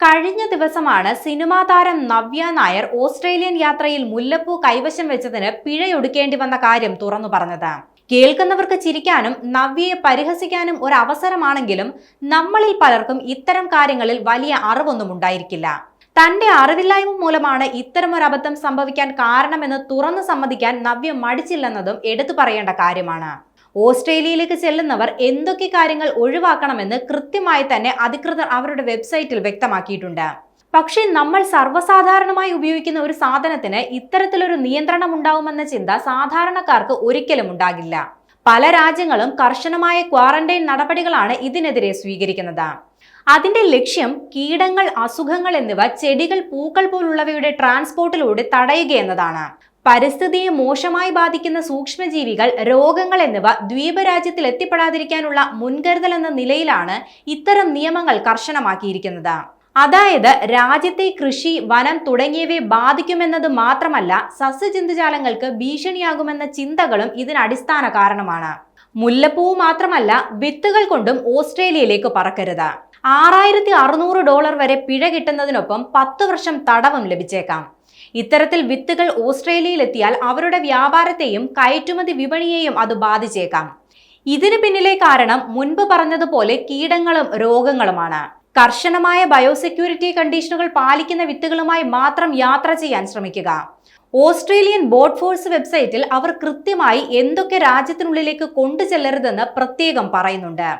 കഴിഞ്ഞ ദിവസമാണ് സിനിമാ താരം നവ്യ നായർ ഓസ്ട്രേലിയൻ യാത്രയിൽ മുല്ലപ്പൂ കൈവശം വെച്ചതിന് പിഴയൊടുക്കേണ്ടി വന്ന കാര്യം തുറന്നു പറഞ്ഞത്. കേൾക്കുന്നവർക്ക് ചിരിക്കാനും നവ്യയെ പരിഹസിക്കാനും ഒരു അവസരമാണെങ്കിലും നമ്മളിൽ പലർക്കും ഇത്തരം കാര്യങ്ങളിൽ വലിയ അറിവൊന്നും ഉണ്ടായിരിക്കില്ല. തന്റെ അറിവില്ലായ്മ മൂലമാണ് ഇത്തരമൊരു അബദ്ധം സംഭവിക്കാൻ കാരണമെന്ന് തുറന്നു സമ്മതിക്കാൻ നവ്യ മടിച്ചില്ലെന്നതും എടുത്തു പറയേണ്ട കാര്യമാണ്. ഓസ്ട്രേലിയയിലേക്ക് ചെല്ലുന്നവർ എന്തൊക്കെ കാര്യങ്ങൾ ഒഴിവാക്കണമെന്ന് കൃത്യമായി തന്നെ അധികൃതർ അവരുടെ വെബ്സൈറ്റിൽ വ്യക്തമാക്കിയിട്ടുണ്ട്. പക്ഷേ നമ്മൾ സർവ്വസാധാരണമായി ഉപയോഗിക്കുന്ന ഒരു സാധനത്തിന് ഇത്തരത്തിലൊരു നിയന്ത്രണം ഉണ്ടാവുമെന്ന ചിന്ത സാധാരണക്കാർക്ക് ഒരിക്കലും ഉണ്ടാകില്ല. പല രാജ്യങ്ങളും കർശനമായ ക്വാറന്റൈൻ നടപടികളാണ് ഇതിനെതിരെ സ്വീകരിക്കുന്നത്. അതിന്റെ ലക്ഷ്യം കീടങ്ങൾ, അസുഖങ്ങൾ എന്നിവ ചെടികൾ, പൂക്കൾ പോലുള്ളവയുടെ ട്രാൻസ്പോർട്ടിലൂടെ തടയുക എന്നതാണ്. പരിസ്ഥിതിയെ മോശമായി ബാധിക്കുന്ന സൂക്ഷ്മജീവികൾ, രോഗങ്ങൾ എന്നിവ ദ്വീപ് രാജ്യത്തിൽ എത്തിപ്പെടാതിരിക്കാനുള്ള മുൻകരുതൽ എന്ന നിലയിലാണ് ഇത്തരം നിയമങ്ങൾ കർശനമാക്കിയിരിക്കുന്നത്. അതായത് രാജ്യത്തെ കൃഷി, വനം തുടങ്ങിയവയെ ബാധിക്കുമെന്നത് മാത്രമല്ല, സസ്യജന്തുജാലങ്ങൾക്ക് ഭീഷണിയാകുമെന്ന ചിന്തകളും ഇതിന് അടിസ്ഥാന കാരണമാണ്. മുല്ലപ്പൂവ് മാത്രമല്ല, വിത്തുകൾ കൊണ്ടും ഓസ്ട്രേലിയയിലേക്ക് പറക്കരുത്. $6600 വരെ പിഴ കിട്ടുന്നതിനൊപ്പം 10 വർഷം തടവും ലഭിച്ചേക്കാം. ഇത്തരത്തിൽ വിത്തുകൾ ഓസ്ട്രേലിയയിൽ എത്തിയാൽ അവരുടെ വ്യാപാരത്തെയും കയറ്റുമതി വിപണിയെയും അത് ബാധിച്ചേക്കാം. ഇതിന് പിന്നിലെ കാരണം മുൻപ് പറഞ്ഞതുപോലെ കീടങ്ങളും രോഗങ്ങളുമാണ്. കർശനമായ ബയോസെക്യൂരിറ്റി കണ്ടീഷനുകൾ പാലിക്കുന്ന വിത്തുകളുമായി മാത്രം യാത്ര ചെയ്യാൻ ശ്രമിക്കുക. ഓസ്ട്രേലിയൻ ബോട്ട് ഫോഴ്സ് വെബ്സൈറ്റിൽ അവർ കൃത്യമായി എന്തൊക്കെ രാജ്യത്തിനുള്ളിലേക്ക് കൊണ്ടുചെല്ലരുതെന്ന് പ്രത്യേകം പറയുന്നുണ്ട്.